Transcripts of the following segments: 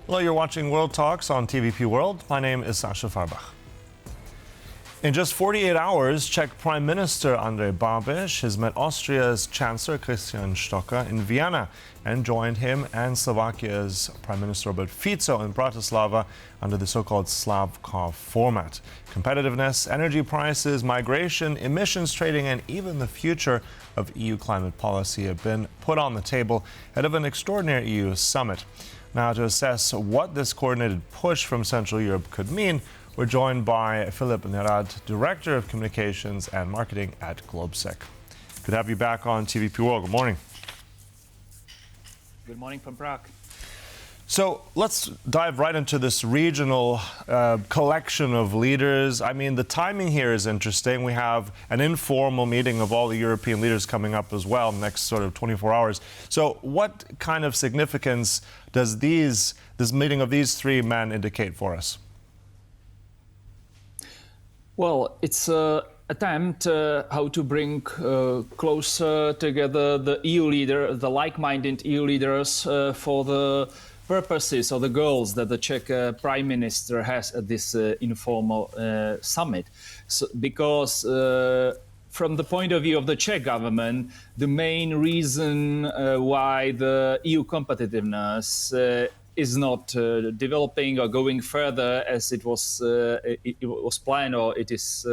Hello, you're watching World Talks on TVP World. My name is Sasha Farbach. In just 48 hours, Czech Prime Minister Andrej Babiš has met Austria's Chancellor Christian Stocker in Vienna and joined him and Slovakia's Prime Minister Robert Fico in Bratislava under the so-called Slavkov format. Competitiveness, energy prices, migration, emissions trading, and even the future of EU climate policy have been put on the table ahead of an extraordinary EU summit. Now, to assess what this coordinated push from Central Europe could mean, we're joined by Filip Nerad, Director of Communications and Marketing at GLOBSEC. Good to have you back on TVP World. Good morning. Good morning from Prague. So let's dive right into this regional collection of leaders. I mean, the timing here is interesting. We have an informal meeting of all the European leaders coming up as well next sort of 24 hours. So what kind of significance does this meeting of these three men indicate for us? Well, it's an attempt how to bring closer together the the like-minded EU leaders for the purposes or the goals that the Czech Prime Minister has at this informal summit. So, because from the point of view of the Czech government, the main reason why the EU competitiveness is not developing or going further as it was planned or it is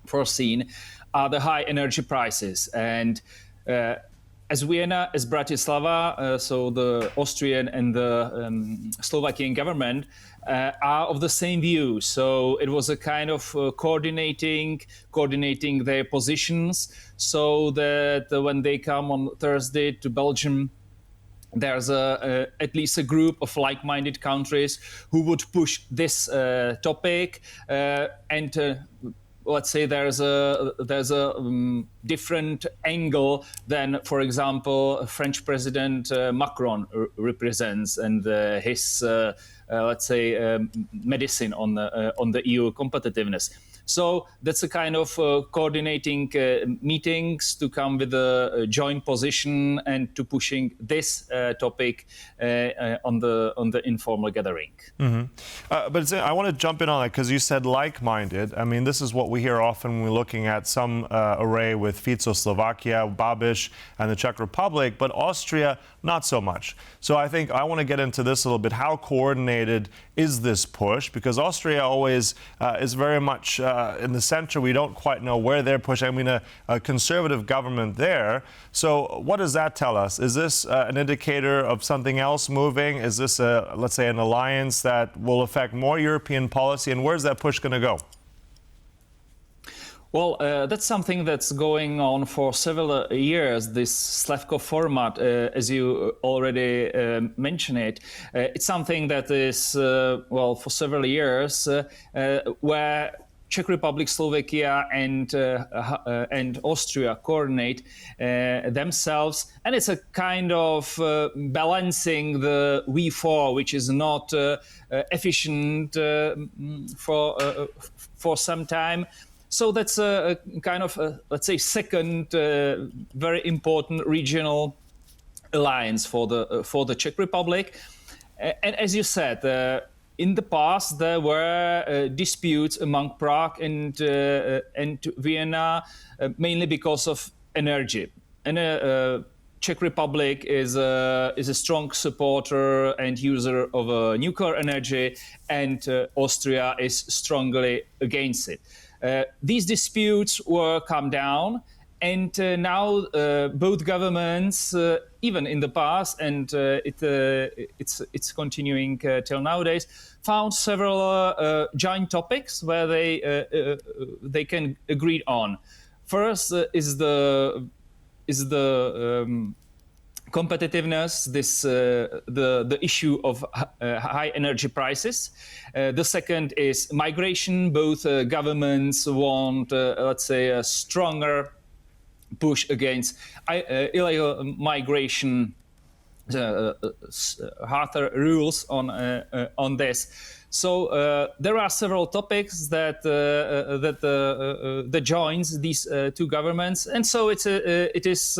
foreseen are the high energy prices. And as Vienna, as Bratislava, so the Austrian and the Slovakian government are of the same view. So it was a kind of coordinating their positions so that when they come on Thursday to Belgium, there's at least a group of like-minded countries who would push this topic, and let's say there's a different angle than, for example, French President Macron represents and his let's say medicine on the EU competitiveness. So that's a kind of coordinating meetings to come with a joint position and to pushing this topic on the informal gathering. Mm-hmm. But I want to jump in on that because you said like-minded. I mean, this is what we hear often when we're looking at some array with Fico, Slovakia, Babiš, and the Czech Republic, but Austria, not so much. So I think I want to get into this a little bit. How coordinated is this push? Because Austria always is very much in the center. We don't quite know where they're pushing. I mean, a conservative government there. So what does that tell us? Is this an indicator of something else moving? Is this, let's say, an alliance that will affect more European policy? And where's that push going to go? Well, that's something that's going on for several years, this Slavkov format, as you already mentioned it. It's something that is, well, for several years, where Czech Republic, Slovakia, and Austria coordinate themselves, and it's a kind of balancing the V4, which is not efficient for some time. So that's a kind of, let's say, second very important regional alliance for the Czech Republic. And as you said, in the past there were disputes among Prague and Vienna, mainly because of energy. And Czech Republic is a strong supporter and user of nuclear energy, and Austria is strongly against it. These disputes were calmed down, and now both governments, even in the past, and it's continuing till nowadays, found several joint topics where they can agree on. First is the competitiveness, the issue of high energy prices. The second is migration. Both governments want, let's say, a stronger push against illegal migration harder rules on this. So there are several topics that joins these two governments, and so it is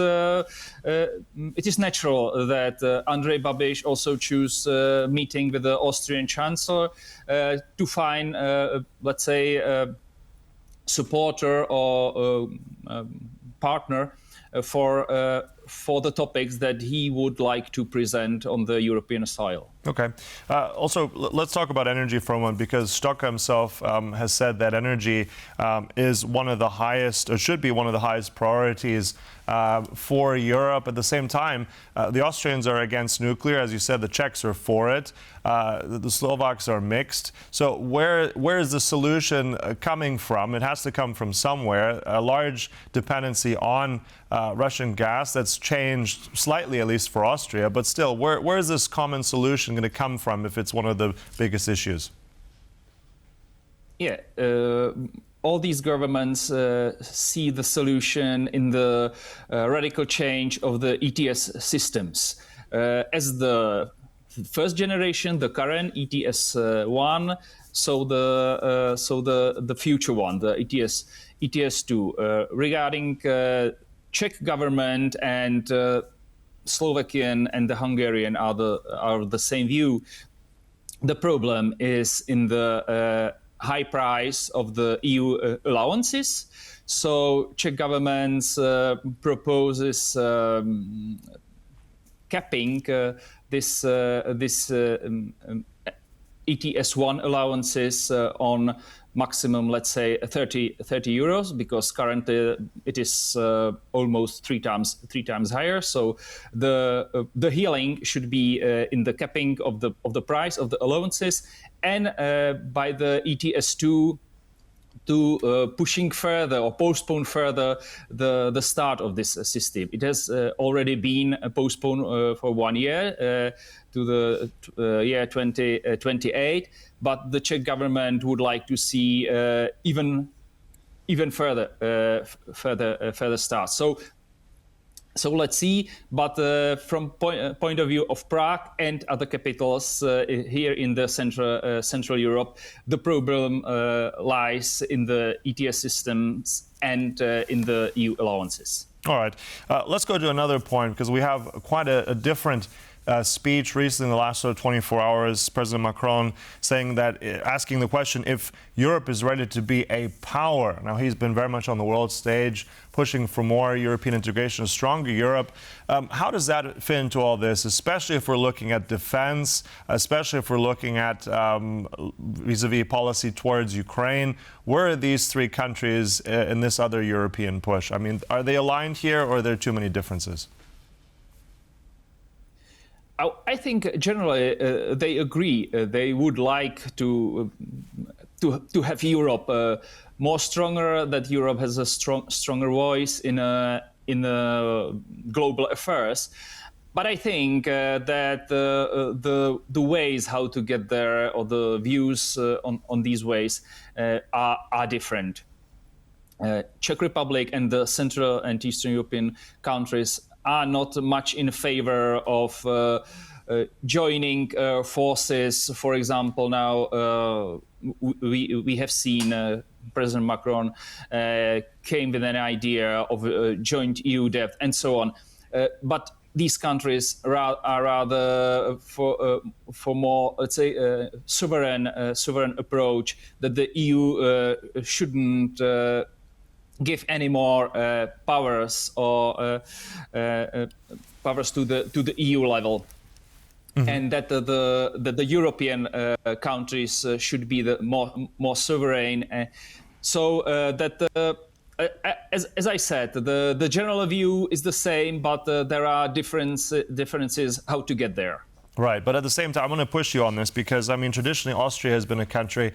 natural that Andrej Babiš also choose meeting with the Austrian Chancellor to find, let's say, supporter or partner for the topics that he would like to present on the European soil. Okay. Also, let's talk about energy for a moment, because Stocker himself has said that energy is one of the highest, or should be one of the highest priorities for Europe. At the same time, the Austrians are against nuclear. As you said, the Czechs are for it. The Slovaks are mixed. So where is the solution coming from? It has to come from somewhere. A large dependency on Russian gas that's changed slightly, at least for Austria. But still, where is this common solution going to come from if it's one of the biggest issues? Yeah. All these governments see the solution in the radical change of the ETS systems. As the first generation, the current ETS 1, so the future one, the ETS 2. Regarding Czech government and Slovakian and the Hungarian are the same view. The problem is in the high price of the EU allowances. So Czech government proposes capping this ETS1 allowances on maximum, let's say, 30 euros, because currently it is almost three times higher. So the healing should be in the capping of the price of the allowances, and by the ETS2 to pushing further or postpone further the start of this system. It has already been postponed for 1 year to the year 2028, but the Czech government would like to see even further start. So let's see, but from point of view of Prague and other capitals here in the Central Europe, the problem lies in the ETS systems and in the EU allowances. All right, let's go to another point, because we have quite a different speech recently in the last 24 hours. President Macron saying that, asking the question if Europe is ready to be a power. Now, he's been very much on the world stage, pushing for more European integration, a stronger Europe. How does that fit into all this, especially if we're looking at defense, especially if we're looking at vis-a-vis policy towards Ukraine? Where are these three countries in this other European push? I mean, are they aligned here, or are there too many differences? I think generally they agree. They would like to have Europe more stronger. That Europe has a stronger voice in global affairs. But I think that the ways how to get there, or the views on these ways, are different. Czech Republic and the Central and Eastern European countries are not much in favor of joining forces. For example, now we have seen President Macron came with an idea of joint EU debt and so on. But these countries are rather for more, let's say, sovereign approach, that the EU shouldn't give any more powers or powers to the EU level, and that the European countries should be the more sovereign. So that as I said, the general view is the same, but there are differences how to get there. Right, but at the same time, I'm going to push you on this, because, I mean, traditionally Austria has been a country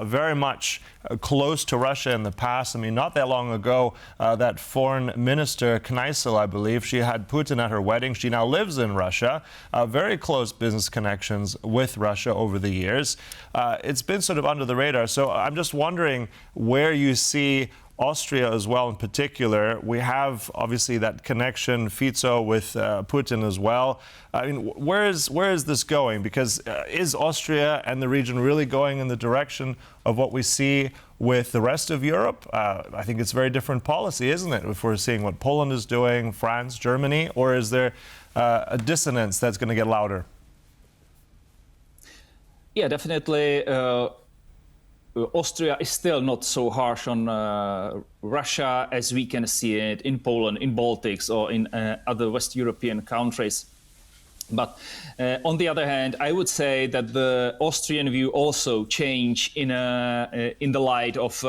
very much close to Russia in the past. I mean, not that long ago, that foreign minister, Kneissl, I believe, she had Putin at her wedding. She now lives in Russia. Very close business connections with Russia over the years. It's been sort of under the radar. So I'm just wondering where you see Austria as well in particular. We have obviously that connection, Fico, with Putin as well. I mean, where is this going? Because is Austria and the region really going in the direction of what we see with the rest of Europe? I think it's very different policy, isn't it? If we're seeing what Poland is doing, France, Germany, or is there a dissonance that's going to get louder? Yeah, definitely. Austria is still not so harsh on Russia as we can see it in Poland, in Baltics, or in other West European countries. But on the other hand, I would say that the Austrian view also changed in the light of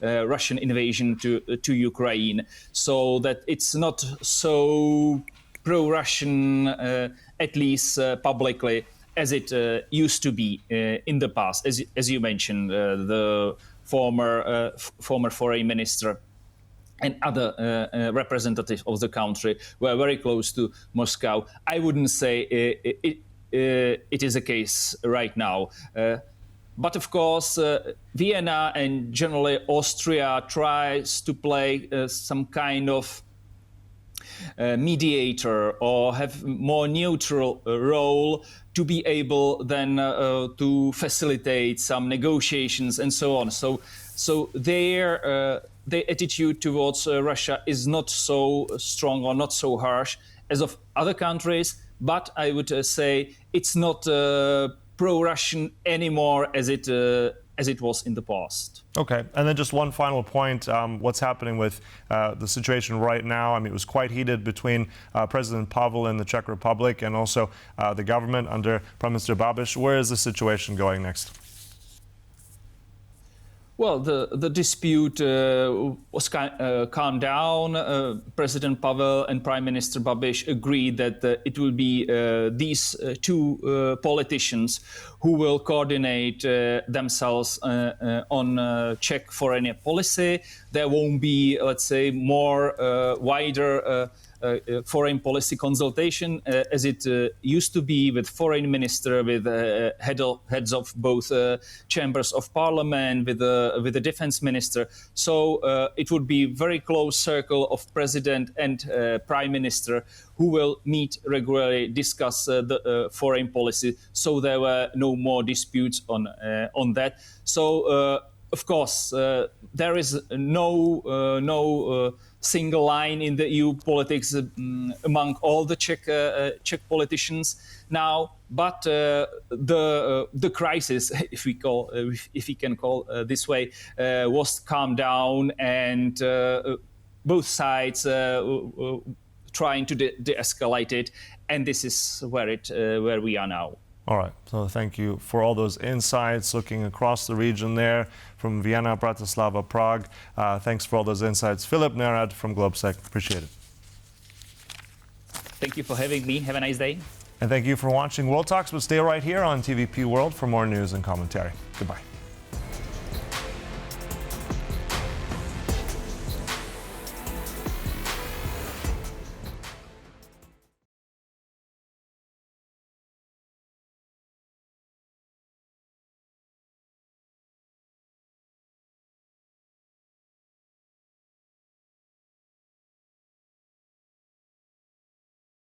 Russian invasion to Ukraine, so that it's not so pro-Russian, at least publicly, as it used to be in the past. As you mentioned, the former foreign minister and other representatives of the country were very close to Moscow. I wouldn't say it is a case right now. But of course, Vienna and generally Austria tries to play some kind of mediator or have more neutral role to be able then to facilitate some negotiations and so on. So their attitude towards Russia is not so strong or not so harsh as of other countries, but I would say it's not pro-Russian anymore as it was in the past. Okay, and then just one final point, what's happening with the situation right now? I mean, it was quite heated between President Pavel in the Czech Republic and also the government under Prime Minister Babiš. Where is the situation going next? Well, the dispute was calmed down. President Pavel and Prime Minister Babiš agreed that it will be these two politicians who will coordinate themselves on Czech foreign policy. There won't be, let's say, more wider foreign policy consultation as it used to be with foreign minister, with heads of both chambers of parliament, with the defense minister. So it would be very close circle of president and prime minister who will meet regularly, discuss the foreign policy. So there were no more disputes on that. So of course there is no single line in the EU politics among all the Czech politicians now, but the crisis, if we can call this way, was calmed down, and both sides trying to de-escalate it, and this is where we are now. All right, so thank you for all those insights, looking across the region there from Vienna, Bratislava, Prague. Thanks for all those insights. Filip Nerad from GLOBSEC, appreciate it. Thank you for having me. Have a nice day. And thank you for watching World Talks, but stay right here on TVP World for more news and commentary. Goodbye.